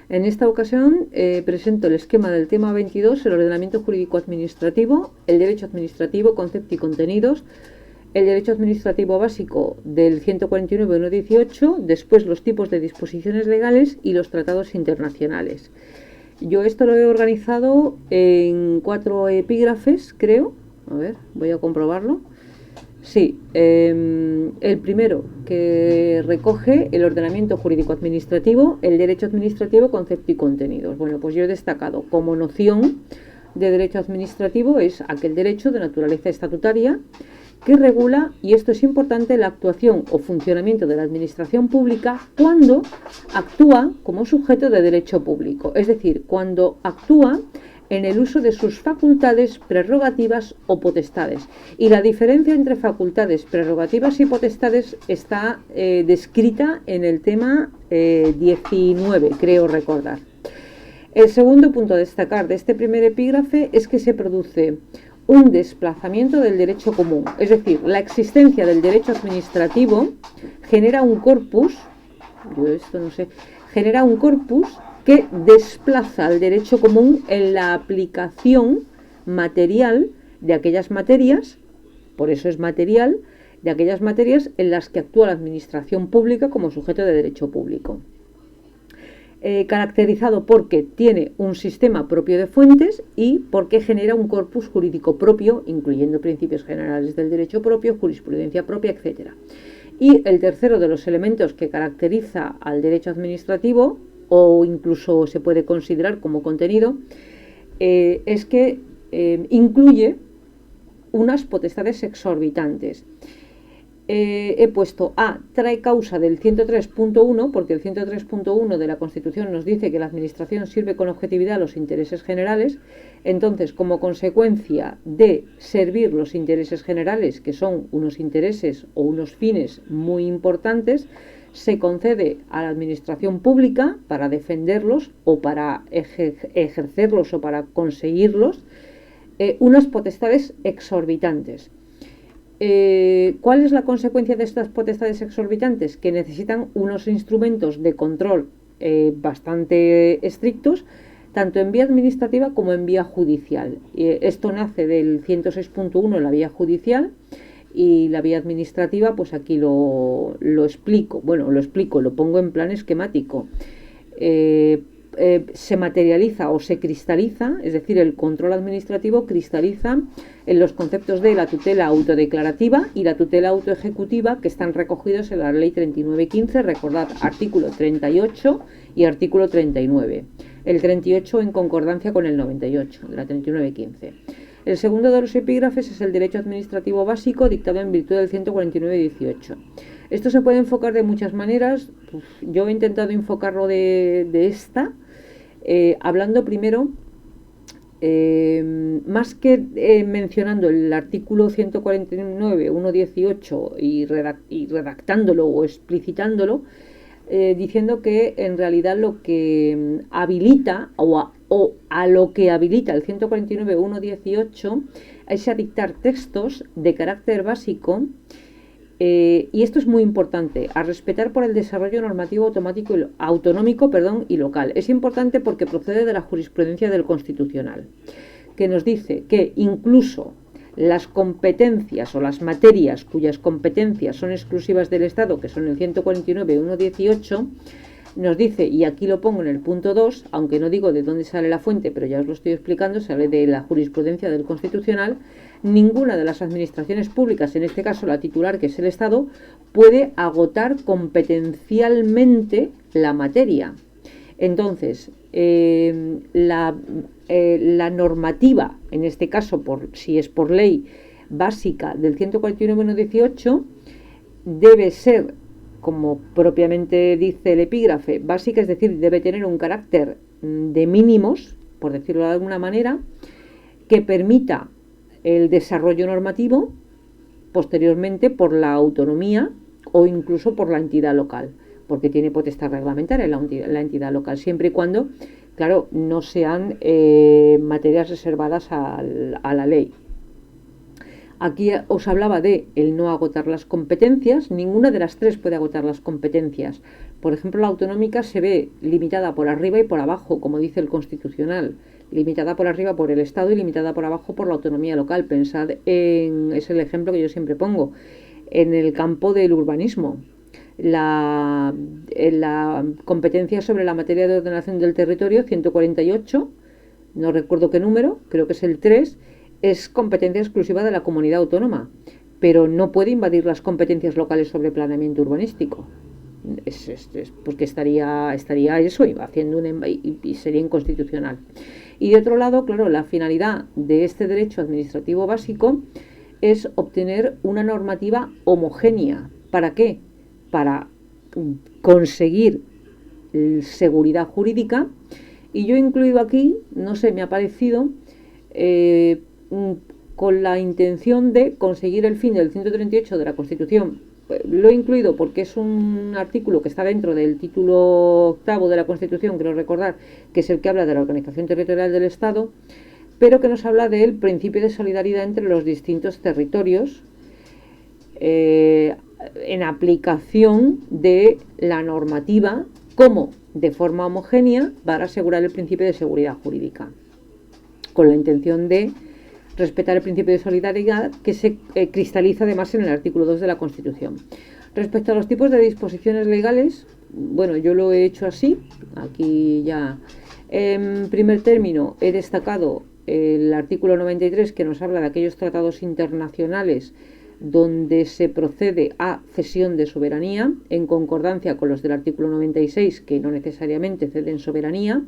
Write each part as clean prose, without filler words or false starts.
En esta ocasión presento el esquema del tema 22, el ordenamiento jurídico administrativo, el derecho administrativo, concepto y contenidos, el derecho administrativo básico del 149.1.18, después los tipos de disposiciones legales y los tratados internacionales. Yo esto lo he organizado en 4 epígrafes, creo. A ver, voy a comprobarlo. Sí, el primero, que recoge el ordenamiento jurídico-administrativo, el derecho administrativo, concepto y contenidos. Bueno, pues yo he destacado como noción de derecho administrativo es aquel derecho de naturaleza estatutaria que regula, y esto es importante, la actuación o funcionamiento de la administración pública cuando actúa como sujeto de derecho público, es decir, cuando actúa en el uso de sus facultades, prerrogativas o potestades. Y la diferencia entre facultades, prerrogativas y potestades está descrita en el tema 19, creo recordar. El segundo punto a destacar de este primer epígrafe es que se produce un desplazamiento del derecho común, es decir, la existencia del derecho administrativo genera un corpus, genera un corpus que desplaza al derecho común en la aplicación material de aquellas materias, por eso es material, de aquellas materias en las que actúa la administración pública como sujeto de derecho público. Caracterizado porque tiene un sistema propio de fuentes y porque genera un corpus jurídico propio, incluyendo principios generales del derecho propio, jurisprudencia propia, etc. Y el tercero de los elementos que caracteriza al derecho administrativo, o incluso se puede considerar como contenido, es que incluye unas potestades exorbitantes. He puesto A, trae causa del 103.1, porque el 103.1 de la Constitución nos dice que la Administración sirve con objetividad a los intereses generales. Entonces, como consecuencia de servir los intereses generales, que son unos intereses o unos fines muy importantes, se concede a la Administración pública, para defenderlos o para ejercerlos o para conseguirlos, unas potestades exorbitantes. ¿Cuál es la consecuencia de estas potestades exorbitantes? Que necesitan unos instrumentos de control bastante estrictos, tanto en vía administrativa como en vía judicial. Esto nace del 106.1 en la vía judicial, y la vía administrativa, pues aquí lo explico. Bueno, lo pongo en plan esquemático. Se materializa o se cristaliza, es decir, el control administrativo cristaliza en los conceptos de la tutela autodeclarativa y la tutela autoejecutiva, que están recogidos en la Ley 3915, recordad, artículo 38 y artículo 39. El 38 en concordancia con el 98 de la 3915. El segundo de los epígrafes es el derecho administrativo básico, dictado en virtud del 149.18. Esto se puede enfocar de muchas maneras. Yo he intentado enfocarlo de esta, hablando primero, más que mencionando el artículo 149.1.18 y redactándolo o explicitándolo, diciendo que en realidad lo que habilita o a lo que habilita el 149.1.18 es a dictar textos de carácter básico, y esto es muy importante, a respetar por el desarrollo normativo autonómico y local. Es importante porque procede de la jurisprudencia del Constitucional, que nos dice que incluso las competencias o las materias cuyas competencias son exclusivas del Estado, que son el 149.1.18, nos dice, y aquí lo pongo en el punto 2, aunque no digo de dónde sale la fuente, pero ya os lo estoy explicando, sale de la jurisprudencia del Constitucional: ninguna de las administraciones públicas, en este caso la titular, que es el Estado, puede agotar competencialmente la materia. Entonces, la normativa, en este caso, si es por ley básica del 149.1.18, debe ser, como propiamente dice el epígrafe, básica, es decir, debe tener un carácter de mínimos, por decirlo de alguna manera, que permita el desarrollo normativo posteriormente por la autonomía o incluso por la entidad local, porque tiene potestad reglamentaria la entidad local, siempre y cuando, claro, no sean materias reservadas a la ley. Aquí os hablaba de el no agotar las competencias. Ninguna de las tres puede agotar las competencias. Por ejemplo, la autonómica se ve limitada por arriba y por abajo, como dice el Constitucional. Limitada por arriba por el Estado y limitada por abajo por la autonomía local. Pensad en, es el ejemplo que yo siempre pongo, en el campo del urbanismo. La competencia sobre la materia de ordenación del territorio, 148, no recuerdo qué número, creo que es el 3, es competencia exclusiva de la comunidad autónoma, pero no puede invadir las competencias locales sobre planeamiento urbanístico. Porque estaría eso haciendo y sería inconstitucional. Y de otro lado, claro, la finalidad de este derecho administrativo básico es obtener una normativa homogénea. ¿Para qué? Para conseguir seguridad jurídica. Y yo he incluido aquí, no sé, me ha parecido, con la intención de conseguir el fin del 138 de la Constitución. Lo he incluido porque es un artículo que está dentro del título octavo de la Constitución, creo recordar, que es el que habla de la organización territorial del Estado, pero que nos habla del principio de solidaridad entre los distintos territorios, en aplicación de la normativa como de forma homogénea para asegurar el principio de seguridad jurídica, con la intención de respetar el principio de solidaridad que se cristaliza además en el artículo 2 de la Constitución. Respecto a los tipos de disposiciones legales, bueno, yo lo he hecho así, aquí ya. En primer término he destacado el artículo 93, que nos habla de aquellos tratados internacionales donde se procede a cesión de soberanía, en concordancia con los del artículo 96, que no necesariamente ceden soberanía,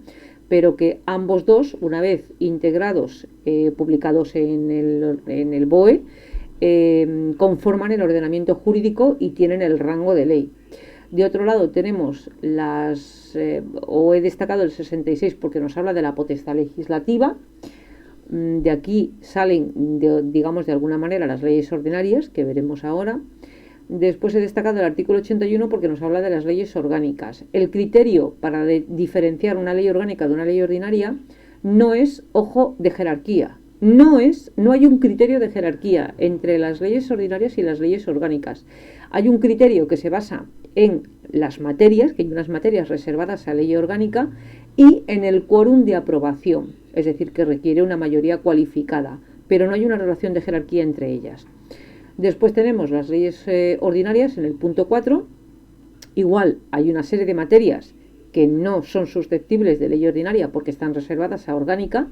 pero que ambos dos, una vez integrados, publicados en el BOE, conforman el ordenamiento jurídico y tienen el rango de ley. De otro lado tenemos he destacado el 66 porque nos habla de la potestad legislativa. De aquí salen, digamos, de alguna manera las leyes ordinarias, que veremos ahora. Después he destacado el artículo 81 porque nos habla de las leyes orgánicas. El criterio para diferenciar una ley orgánica de una ley ordinaria no es, ojo, de jerarquía. No hay un criterio de jerarquía entre las leyes ordinarias y las leyes orgánicas. Hay un criterio que se basa en las materias, que hay unas materias reservadas a ley orgánica, y en el quórum de aprobación, es decir, que requiere una mayoría cualificada, pero no hay una relación de jerarquía entre ellas. Después tenemos las leyes ordinarias en el punto 4. Igual hay una serie de materias que no son susceptibles de ley ordinaria porque están reservadas a orgánica,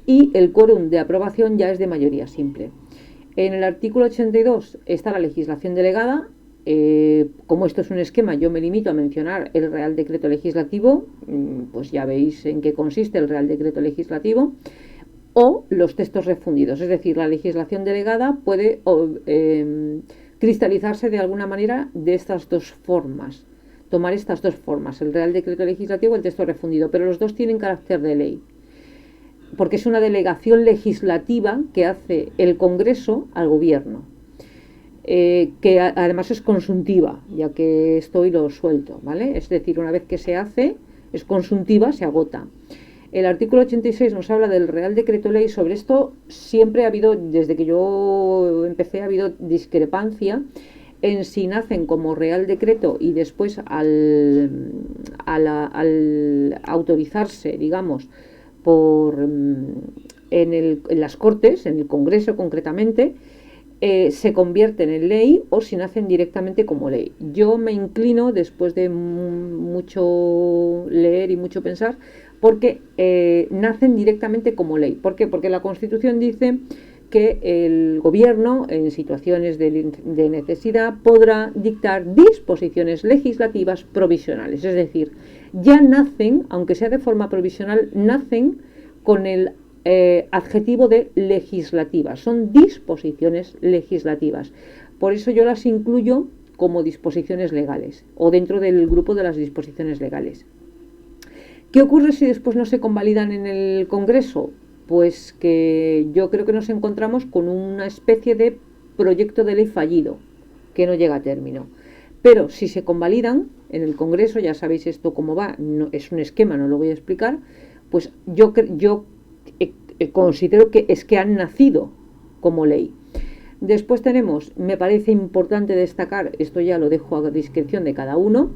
y el quórum de aprobación ya es de mayoría simple. En el artículo 82 está la legislación delegada. Como esto es un esquema, yo me limito a mencionar el Real Decreto Legislativo, pues ya veis en qué consiste el Real Decreto Legislativo, o los textos refundidos, es decir, la legislación delegada puede cristalizarse de alguna manera de estas dos formas, tomar estas dos formas, el Real Decreto Legislativo y el texto refundido, pero los dos tienen carácter de ley, porque es una delegación legislativa que hace el Congreso al Gobierno, que además es consuntiva, ya que esto hoy lo suelto, ¿vale? Es decir, una vez que se hace, es consuntiva, se agota. El artículo 86 nos habla del Real Decreto Ley. Sobre esto siempre ha habido, desde que yo empecé, ha habido discrepancia en si nacen como Real Decreto y después al autorizarse, digamos, en las Cortes, en el Congreso concretamente, se convierten en ley o si nacen directamente como ley. Yo me inclino, después de mucho leer y mucho pensar, porque nacen directamente como ley. ¿Por qué? Porque la Constitución dice que el Gobierno, en situaciones de necesidad, podrá dictar disposiciones legislativas provisionales. Es decir, ya nacen, aunque sea de forma provisional, nacen con el adjetivo de legislativas. Son disposiciones legislativas. Por eso yo las incluyo como disposiciones legales o dentro del grupo de las disposiciones legales. ¿Qué ocurre si después no se convalidan en el Congreso? Pues que yo creo que nos encontramos con una especie de proyecto de ley fallido que no llega a término. Pero si se convalidan en el Congreso, ya sabéis esto cómo va, no, es un esquema, no lo voy a explicar, pues yo considero que es que han nacido como ley. Después tenemos, me parece importante destacar, esto ya lo dejo a discreción de cada uno,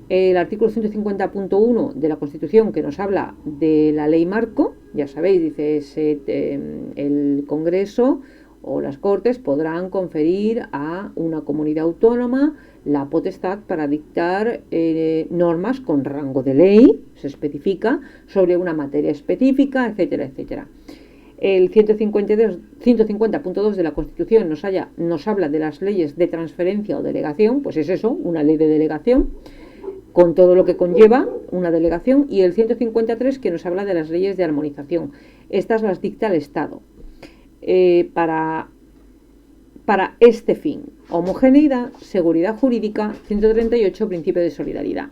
el artículo 150.1 de la Constitución, que nos habla de la ley marco. Ya sabéis, dice, el Congreso o las Cortes podrán conferir a una comunidad autónoma la potestad para dictar normas con rango de ley, se especifica, sobre una materia específica, etcétera, etcétera. El 150.2 de la Constitución nos habla de las leyes de transferencia o delegación, pues es eso, una ley de delegación, con todo lo que conlleva una delegación, y el 153 que nos habla de las leyes de armonización. Estas las dicta el Estado para este fin: homogeneidad, seguridad jurídica, 138, principio de solidaridad.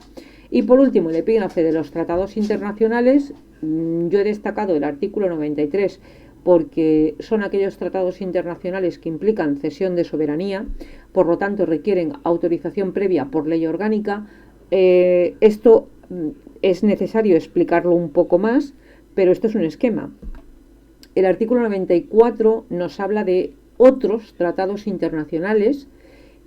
Y por último, el epígrafe de los tratados internacionales. Yo he destacado el artículo 93 porque son aquellos tratados internacionales que implican cesión de soberanía, por lo tanto requieren autorización previa por ley orgánica. Esto es necesario explicarlo un poco más, pero esto es un esquema. El artículo 94 nos habla de otros tratados internacionales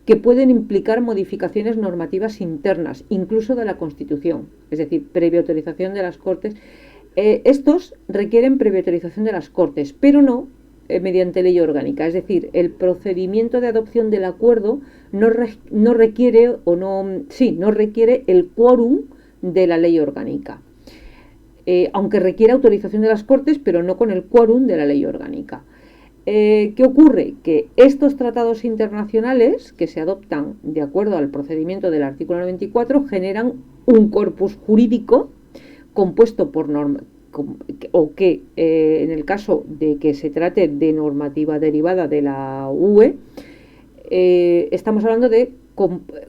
que pueden implicar modificaciones normativas internas, incluso de la Constitución, es decir, previa autorización de las Cortes. Estos requieren previa autorización de las Cortes, pero no mediante ley orgánica, es decir, el procedimiento de adopción del acuerdo no requiere el quórum de la ley orgánica, aunque requiere autorización de las Cortes, pero no con el quórum de la ley orgánica. ¿Qué ocurre? Que estos tratados internacionales, que se adoptan de acuerdo al procedimiento del artículo 94, generan un corpus jurídico compuesto por normas, o que en el caso de que se trate de normativa derivada de la UE, estamos hablando de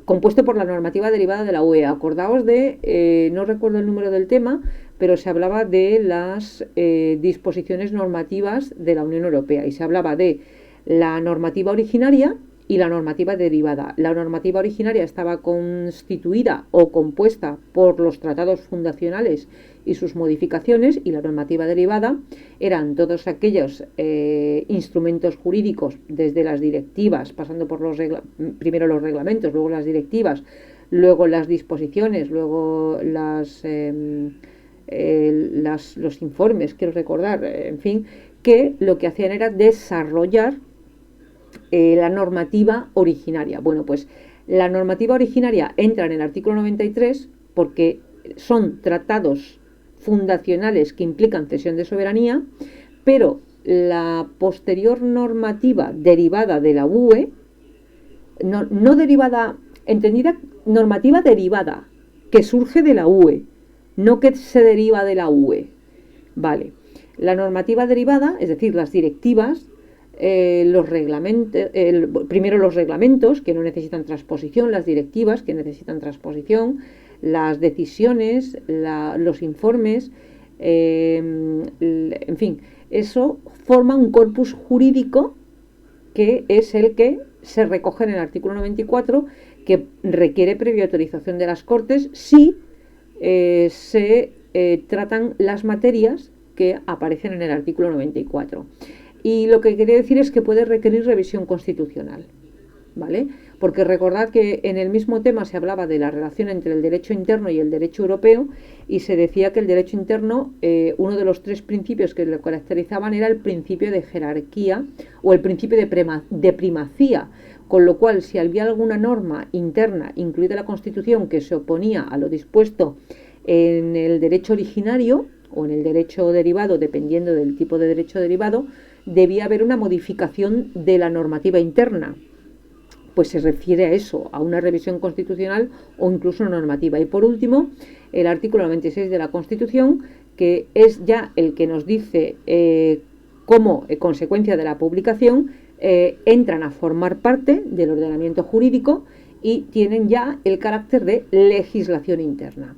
compuesto por la normativa derivada de la UE. Acordaos de, no recuerdo el número del tema, pero se hablaba de las disposiciones normativas de la Unión Europea, y se hablaba de la normativa originaria y la normativa derivada. La normativa originaria estaba constituida o compuesta por los tratados fundacionales y sus modificaciones, y la normativa derivada eran todos aquellos instrumentos jurídicos, desde las directivas, pasando por primero los reglamentos, luego las directivas, luego las disposiciones, luego los informes, quiero recordar, en fin, que lo que hacían era desarrollar la normativa originaria. Bueno, pues la normativa originaria entra en el artículo 93 porque son tratados fundacionales que implican cesión de soberanía, pero la posterior normativa derivada de la UE, no derivada, entendida, normativa derivada, que surge de la UE, no que se deriva de la UE. Vale. La normativa derivada, es decir, las directivas, los reglamentos, primero los reglamentos, que no necesitan transposición, las directivas, que necesitan transposición, las decisiones, los informes, en fin, eso forma un corpus jurídico que es el que se recoge en el artículo 94, que requiere previa autorización de las Cortes si se tratan las materias que aparecen en el artículo 94. Y lo que quería decir es que puede requerir revisión constitucional, ¿vale? Porque recordad que en el mismo tema se hablaba de la relación entre el derecho interno y el derecho europeo, y se decía que el derecho interno, uno de los tres principios que lo caracterizaban era el principio de jerarquía o el principio de primacía, con lo cual si había alguna norma interna, incluida la Constitución, que se oponía a lo dispuesto en el derecho originario o en el derecho derivado, dependiendo del tipo de derecho derivado, debía haber una modificación de la normativa interna. Pues se refiere a eso, a una revisión constitucional o incluso normativa. Y por último, el artículo 96 de la Constitución, que es ya el que nos dice cómo, consecuencia de la publicación, entran a formar parte del ordenamiento jurídico y tienen ya el carácter de legislación interna.